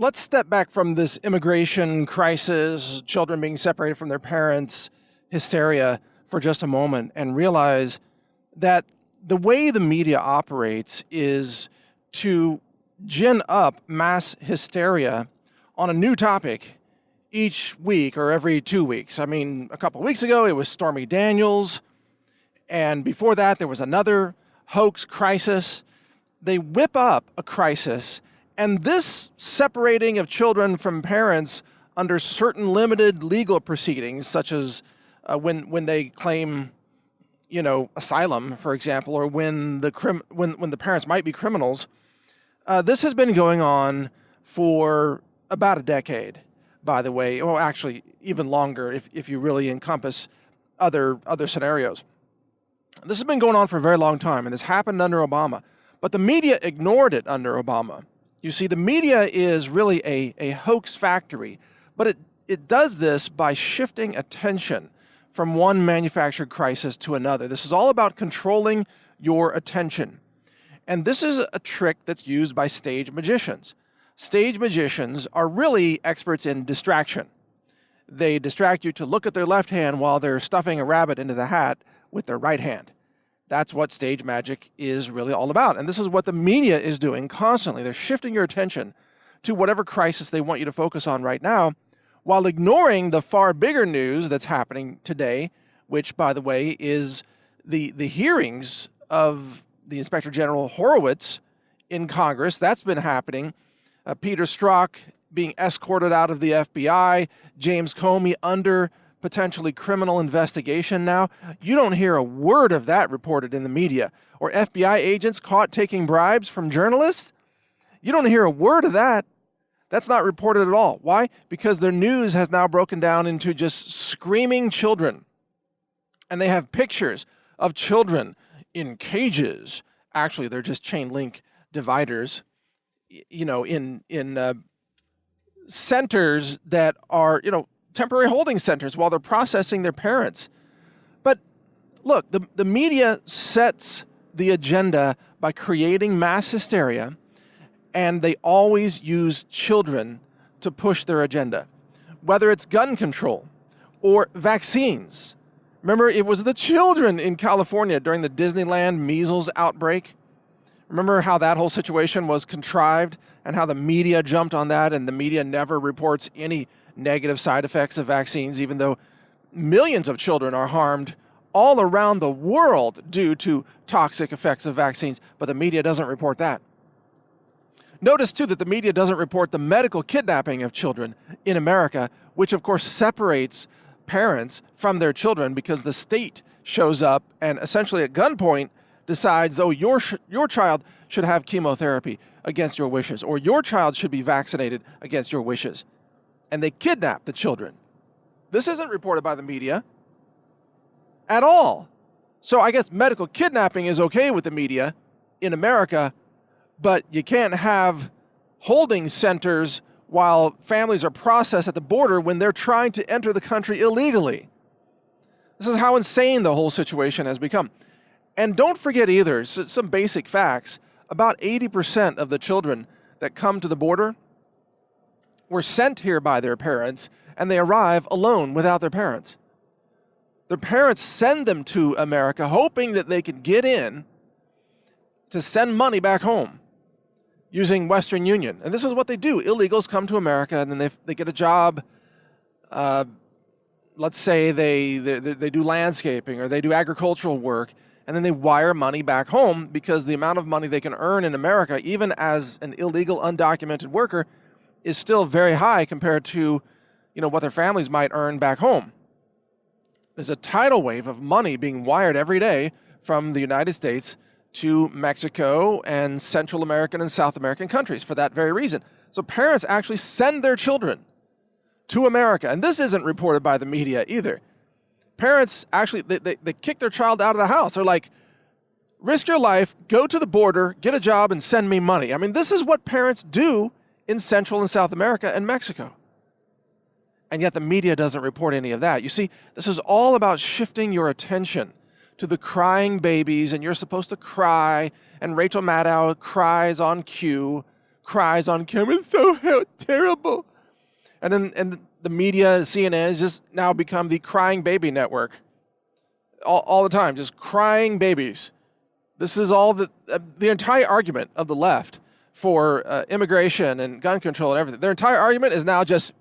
let's step back from this immigration crisis, children being separated from their parents, hysteria for just a moment, and realize that the way the media operates is to gin up mass hysteria on a new topic each week or every 2 weeks. I mean, a couple of weeks ago, it was Stormy Daniels. And before that, there was another hoax crisis. They whip up a crisis. And this separating of children from parents under certain limited legal proceedings, such as when they claim, asylum, for example, or when the parents might be criminals, this has been going on for about a decade, by the way. Well, actually, even longer if you really encompass other scenarios. This has been going on for a very long time, and this happened under Obama. But the media ignored it under Obama. You see, the media is really a hoax factory, but it does this by shifting attention from one manufactured crisis to another. This is all about controlling your attention. And this is a trick that's used by stage magicians. Stage magicians are really experts in distraction. They distract you to look at their left hand while they're stuffing a rabbit into the hat with their right hand. That's what stage magic is really all about. And this is what the media is doing constantly. They're shifting your attention to whatever crisis they want you to focus on right now, while ignoring the far bigger news that's happening today, which, by the way, is the hearings of the Inspector General Horowitz in Congress. That's been happening. Peter Strzok being escorted out of the FBI, James Comey under potentially criminal investigation now. You don't hear a word of that reported in the media. Or FBI agents caught taking bribes from journalists. You don't hear a word of that. That's not reported at all. Why? Because their news has now broken down into just screaming children. And they have pictures of children in cages. Actually, they're just chain link dividers, in centers that are, temporary holding centers while they're processing their parents. But look, the media sets the agenda by creating mass hysteria, and they always use children to push their agenda, whether it's gun control or vaccines. Remember, it was the children in California during the Disneyland measles outbreak. Remember how that whole situation was contrived and how the media jumped on that, and the media never reports any negative side effects of vaccines, even though millions of children are harmed all around the world due to toxic effects of vaccines, but the media doesn't report that. Notice, too, that the media doesn't report the medical kidnapping of children in America, which, of course, separates parents from their children because the state shows up and essentially at gunpoint decides, oh, your child should have chemotherapy against your wishes, or your child should be vaccinated against your wishes. And they kidnap the children. This isn't reported by the media at all. So I guess medical kidnapping is okay with the media in America, but you can't have holding centers while families are processed at the border when they're trying to enter the country illegally. This is how insane the whole situation has become. And don't forget either, some basic facts, about 80% of the children that come to the border were sent here by their parents, and they arrive alone without their parents. Their parents send them to America hoping that they can get in to send money back home using Western Union. And this is what they do. Illegals come to America, and then they get a job. Let's say they do landscaping or they do agricultural work, and then they wire money back home because the amount of money they can earn in America, even as an illegal, undocumented worker, is still very high compared to, what their families might earn back home. There's a tidal wave of money being wired every day from the United States to Mexico and Central American and South American countries for that very reason. So parents actually send their children to America, and this isn't reported by the media either. Parents actually, they kick their child out of the house. They're like, risk your life, go to the border, get a job, and send me money. I mean, this is what parents do in Central and South America and Mexico. And yet the media doesn't report any of that. You see, this is all about shifting your attention to the crying babies, and you're supposed to cry, and Rachel Maddow cries on cue cries on camera, it's so terrible. And the media, CNN, has just now become the crying baby network. All the time, just crying babies. This is all the entire argument of the left for immigration and gun control and everything. Their entire argument is now just,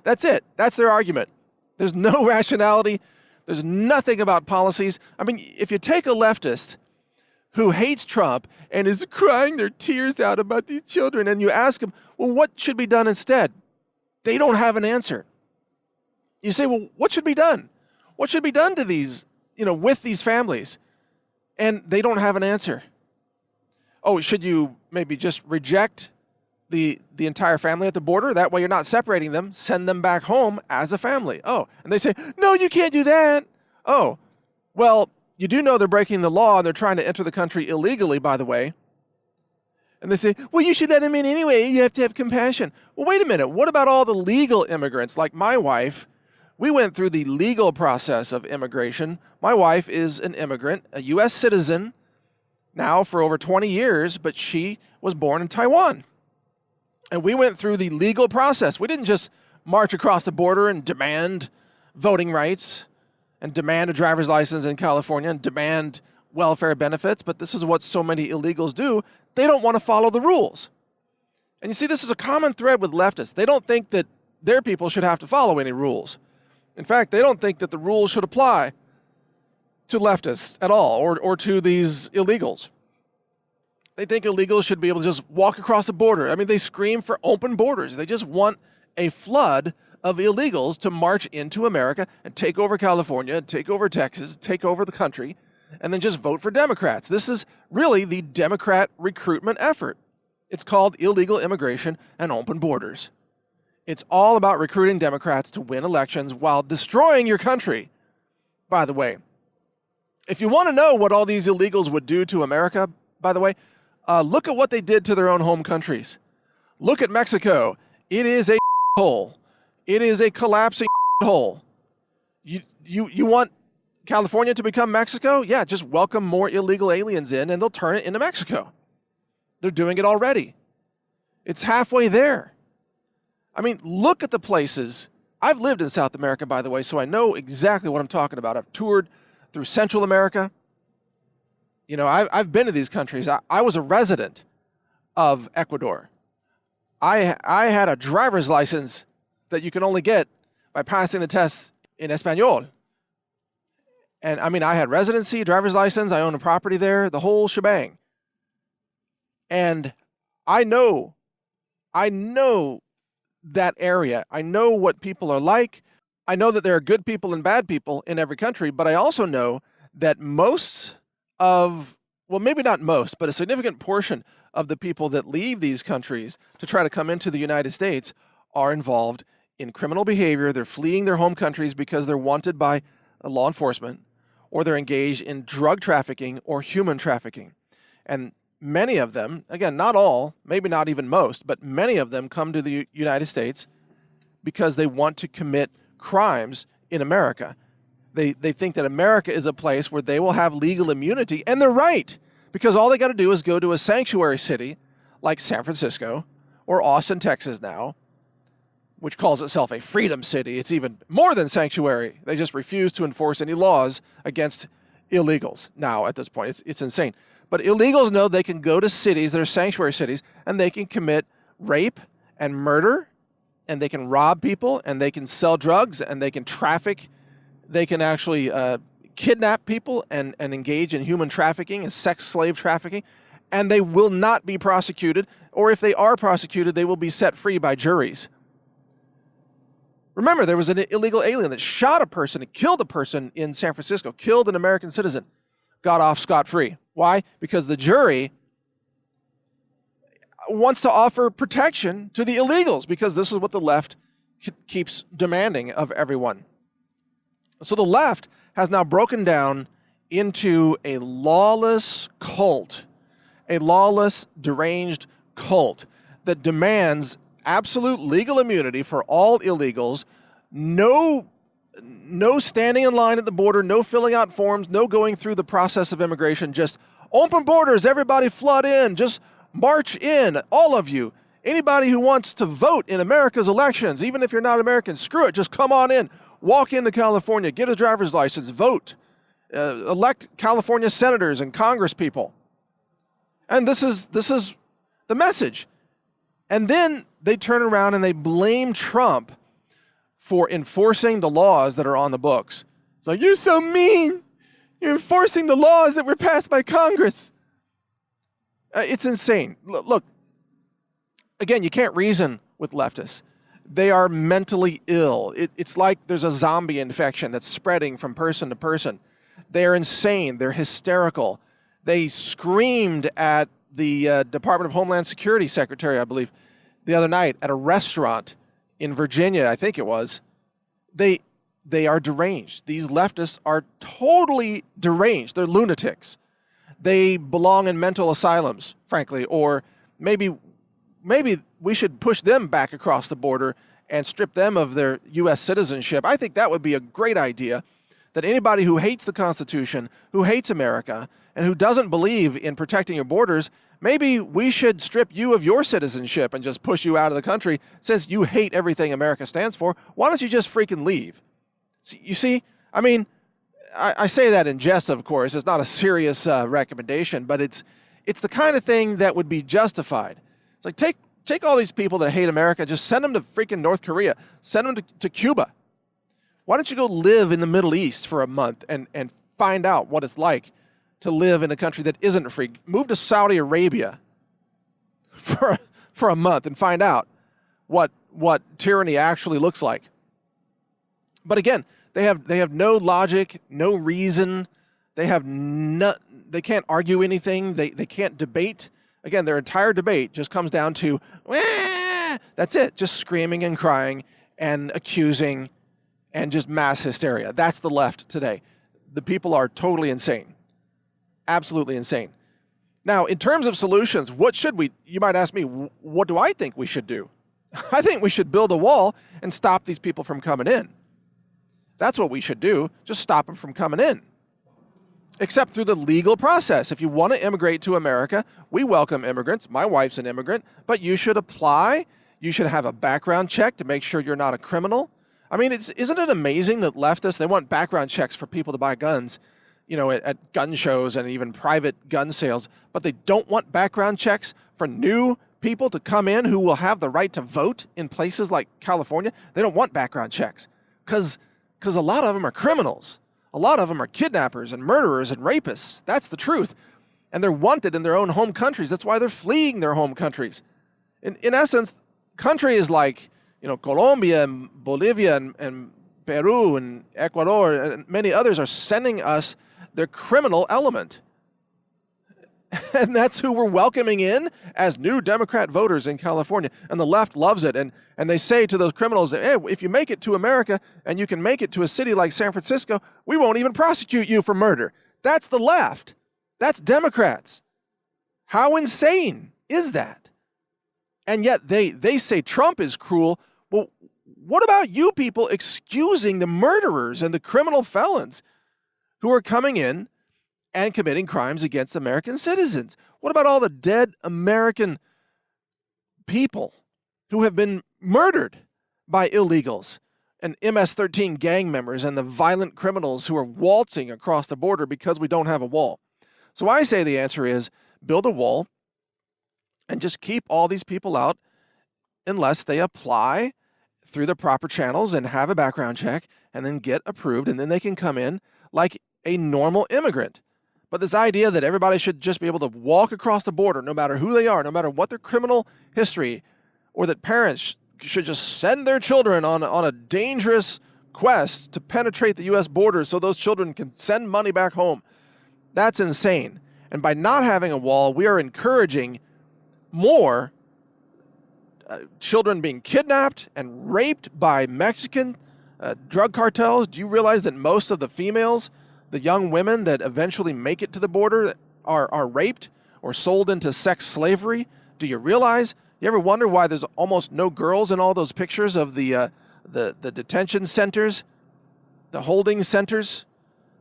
that's it. That's their argument. There's no rationality. There's nothing about policies. I mean, if you take a leftist who hates Trump and is crying their tears out about these children, and you ask them, well, what should be done instead? They don't have an answer. You say, well, what should be done? What should be done to these, with these families? And they don't have an answer. Oh, should you maybe just reject the entire family at the border? That way you're not separating them. Send them back home as a family. Oh, and they say, no, you can't do that. Oh, well, you do know they're breaking the law and they're trying to enter the country illegally, by the way. And they say, well, you should let them in anyway. You have to have compassion. Well, wait a minute. What about all the legal immigrants like my wife? We went through the legal process of immigration. My wife is an immigrant, a U.S. citizen, now for over 20 years, but she was born in Taiwan. And we went through the legal process. We didn't just march across the border and demand voting rights and demand a driver's license in California and demand welfare benefits, but this is what so many illegals do. They don't want to follow the rules. And you see, this is a common thread with leftists. They don't think that their people should have to follow any rules. In fact, they don't think that the rules should apply to leftists at all or to these illegals. They think illegals should be able to just walk across the border. I mean, they scream for open borders. They just want a flood of illegals to march into America and take over California, and take over Texas, take over the country, and then just vote for Democrats. This is really the Democrat recruitment effort. It's called illegal immigration and open borders. It's all about recruiting Democrats to win elections while destroying your country. By the way, if you want to know what all these illegals would do to America, by the way, look at what they did to their own home countries. Look at Mexico. It is a hole. It is a collapsing hole. You want California to become Mexico? Yeah, just welcome more illegal aliens in and they'll turn it into Mexico. They're doing it already. It's halfway there. I mean, look at the places. I've lived in South America, by the way, so I know exactly what I'm talking about. I've toured through Central America. I've been to these countries. I was a resident of Ecuador. I had a driver's license that you can only get by passing the test in Espanol. And I mean, I had residency, driver's license, I own a property there, the whole shebang. And I know that area. I know what people are like. I know that there are good people and bad people in every country, but I also know that maybe not most, but a significant portion of the people that leave these countries to try to come into the United States are involved in criminal behavior. They're fleeing their home countries because they're wanted by law enforcement, or they're engaged in drug trafficking or human trafficking. And many of them, again, not all, maybe not even most, but many of them come to the United States because they want to commit crimes in America. They think that America is a place where they will have legal immunity, and they're right, because all they got to do is go to a sanctuary city like San Francisco or Austin, Texas now, which calls itself a freedom city. It's even more than sanctuary. They just refuse to enforce any laws against illegals now at this point. It's insane. But illegals know they can go to cities that are sanctuary cities and they can commit rape and murder, and they can rob people, and they can sell drugs, and they can traffic. They can actually kidnap people and engage in human trafficking and sex slave trafficking, and they will not be prosecuted, or if they are prosecuted, they will be set free by juries. Remember, there was an illegal alien that shot a person and killed a person in San Francisco, killed an American citizen, got off scot-free. Why? Because the jury wants to offer protection to the illegals, because this is what the left keeps demanding of everyone. So the left has now broken down into a lawless cult, a lawless, deranged cult that demands absolute legal immunity for all illegals, no standing in line at the border, no filling out forms, no going through the process of immigration, just open borders, everybody flood in, just March in, all of you. Anybody who wants to vote in America's elections, even if you're not American, screw it, just come on in. Walk into California, get a driver's license, vote. Elect California senators and congresspeople. And this is the message. And then they turn around and they blame Trump for enforcing the laws that are on the books. It's like, you're so mean. You're enforcing the laws that were passed by Congress. It's insane. Look, again, you can't reason with leftists. They are mentally ill. It's like there's a zombie infection that's spreading from person to person. They're insane. They're hysterical. They screamed at the Department of Homeland Security Secretary, I believe, the other night at a restaurant in Virginia, I think it was. They are deranged. These leftists are totally deranged. They're lunatics. They belong in mental asylums, frankly, or maybe we should push them back across the border and strip them of their U.S. citizenship. I think that would be a great idea, that anybody who hates the Constitution, who hates America, and who doesn't believe in protecting your borders, maybe we should strip you of your citizenship and just push you out of the country. Since you hate everything America stands for, why don't you just freaking leave? You see, I mean, I say that in jest, of course. It's not a serious recommendation, but it's the kind of thing that would be justified. It's like, take all these people that hate America, just send them to freaking North Korea, send them to Cuba. Why don't you go live in the Middle East for a month and find out what it's like to live in a country that isn't free? Move to Saudi Arabia for a month and find out what tyranny actually looks like. But again, they have no logic, no reason. They can't argue anything. They can't debate. Again, their entire debate just comes down to, wah! That's it, just screaming and crying and accusing and just mass hysteria. That's the left today. The people are totally insane, absolutely insane. Now, in terms of solutions, what should we, you might ask me, what do I think we should do? I think we should build a wall and stop these people from coming in. That's what we should do, just stop them from coming in. Except through the legal process. If you want to immigrate to America, we welcome immigrants. My wife's an immigrant, but you should apply. You should have a background check to make sure you're not a criminal. I mean, isn't it amazing that leftists, they want background checks for people to buy guns, you know, at gun shows and even private gun sales, but they don't want background checks for new people to come in who will have the right to vote in places like California? They don't want background checks because a lot of them are criminals. A lot of them are kidnappers and murderers and rapists. That's the truth. And they're wanted in their own home countries. That's why they're fleeing their home countries. In essence, countries like, you know, Colombia and Bolivia and Peru and Ecuador and many others are sending us their criminal element. And that's who we're welcoming in as new Democrat voters in California. And the left loves it. And they say to those criminals, hey, if you make it to America and you can make it to a city like San Francisco, we won't even prosecute you for murder. That's the left. That's Democrats. How insane is that? And yet they say Trump is cruel. Well, what about you people excusing the murderers and the criminal felons who are coming in and committing crimes against American citizens? What about all the dead American people who have been murdered by illegals and MS-13 gang members and the violent criminals who are waltzing across the border because we don't have a wall? So I say the answer is build a wall and just keep all these people out unless they apply through the proper channels and have a background check and then get approved, and then they can come in like a normal immigrant. But this idea that everybody should just be able to walk across the border, no matter who they are, no matter what their criminal history, or that parents should just send their children on a dangerous quest to penetrate the U.S. border so those children can send money back home, that's insane. And by not having a wall, we are encouraging more children being kidnapped and raped by Mexican drug cartels. Do you realize that most of the females, the young women that eventually make it to the border, are raped or sold into sex slavery? Do you realize? You ever wonder why there's almost no girls in all those pictures of the detention centers, the holding centers?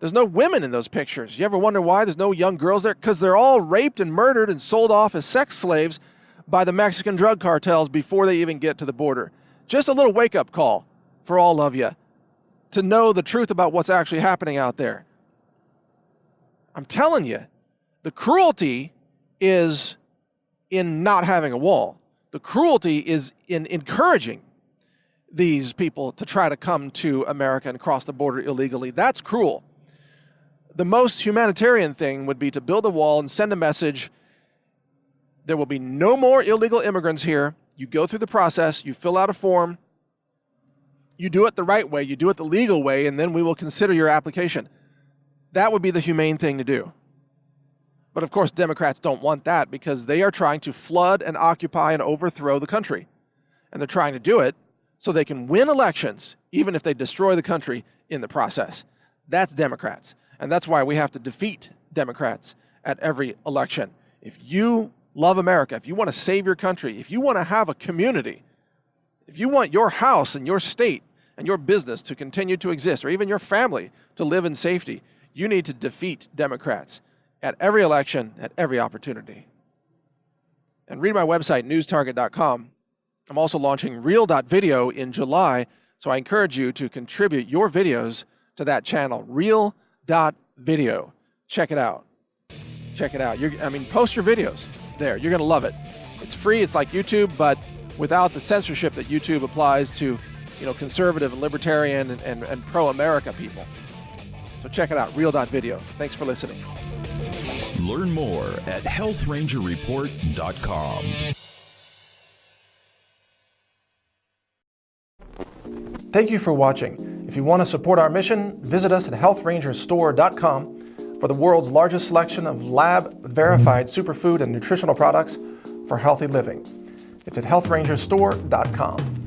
There's no women in those pictures. You ever wonder why there's no young girls there? Because they're all raped and murdered and sold off as sex slaves by the Mexican drug cartels before they even get to the border. Just a little wake-up call for all of you to know the truth about what's actually happening out there. I'm telling you, the cruelty is in not having a wall. The cruelty is in encouraging these people to try to come to America and cross the border illegally. That's cruel. The most humanitarian thing would be to build a wall and send a message. There will be no more illegal immigrants here. You go through the process, you fill out a form, you do it the right way, you do it the legal way, and then we will consider your application. That would be the humane thing to do. But of course, Democrats don't want that because they are trying to flood and occupy and overthrow the country. And they're trying to do it so they can win elections, even if they destroy the country in the process. That's Democrats. And that's why we have to defeat Democrats at every election. If you love America, if you want to save your country, if you want to have a community, if you want your house and your state and your business to continue to exist, or even your family to live in safety, you need to defeat Democrats at every election, at every opportunity. And read my website, newstarget.com. I'm also launching Real.video in July, so I encourage you to contribute your videos to that channel, Real.video. Check it out. Check it out. Post your videos there. You're going to love it. It's free. It's like YouTube, but without the censorship that YouTube applies to, conservative and libertarian and pro-America people. So check it out, Real.video. Thanks for listening. Learn more at healthrangerreport.com. Thank you for watching. If you want to support our mission, visit us at healthrangerstore.com for the world's largest selection of lab-verified superfood and nutritional products for healthy living. It's at healthrangerstore.com.